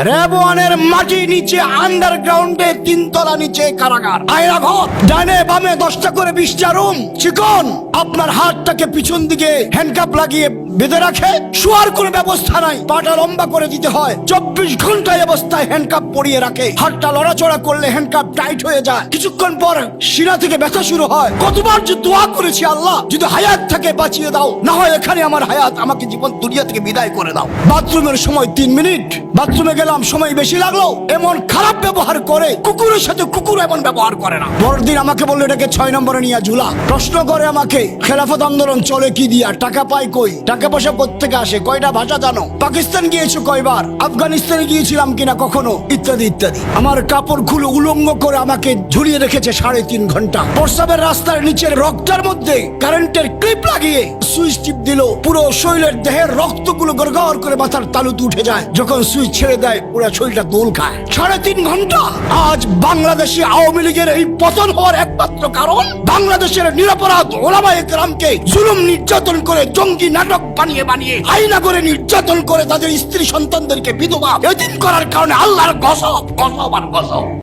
রেবওয়ানের মাটি নিচে আন্ডারগ্রাউন্ডে 3 তলা নিচে কারাগার, আয়না ঘর, ডানে বামে 10টা করে 20টা রুম, চিকন। আপনার হাতটাকে পিছন দিকে হ্যান্ডকাপ লাগিয়ে বেঁধে রাখে, শোয়ার কোনো ব্যবস্থা নাই, পাটা লম্বা করে দিতে হয়, 24 ঘন্টা এই অবস্থায় হ্যান্ডকাপ পরিয়ে রাখে। হাতটা লড়াচড়া করলে হ্যান্ডকাপ টাইট হয়ে যায়, কিছুক্ষণ পর শিরা থেকে ব্যথা শুরু হয়। কতবার যে দোয়া করেছি, আল্লাহ যদি হায়াত থাকে বাঁচিয়ে দাও, না হয় এখানে আমার হায়াত, আমাকে জীবন দুনিয়া থেকে বিদায় করে দাও। বাথরুমের সময় 3 মিনিট, বাথরুমে গেলাম সময় বেশি লাগলো। এমন খারাপ ব্যবহার করে, কুকুরের সাথে কুকুর এমন ব্যবহার করে না। পরদিন আমাকে বললো এটাকে 6 নম্বরে নিয়ে ঝুলা। প্রশ্ন করে আমাকে, খেলাফত আন্দোলন চলে কি দিয়া, টাকা পাই কই, টাকা পয়সা কোত্থেকে আসে, কয়টা ভাষা জানো, পাকিস্তান গিয়েছো কয়বার, আফগানিস্তানে গিয়েছিলাম কিনা কখনো, ইত্যাদি ইত্যাদি। আমার কাপড় খুলে উলঙ্গ করে আমাকে ঝুলিয়ে রেখেছে 3.5 ঘন্টা। প্রস্রাবের রাস্তার নিচের রক্তের মধ্যে কারেন্টের ক্লিপ লাগিয়ে সুইচ টিপ দিল, পুরো শরীরের দেহের রক্তগুলো গড়গড় করে মাথার তালুতে উঠে যায়। যখন সুইচ ছেড়ে দেয় পুরো শরীরটা দোল খায়। 3.5 ঘন্টা। আজ বাংলাদেশে আওয়ামী লীগের এই পতন হওয়ার একমাত্র কারণ, বাংলাদেশের নিরপরাধ ওলামায়ে কেরামকে জুলুম নির্যাতন করে, জঙ্গি নাটক বানিয়ে বানিয়ে আইনা করে নির্যাতন করে তাদের স্ত্রী সন্তানদেরকে বিধবা এদিন করার কারণে আল্লাহর গজব, গজব আর গজব।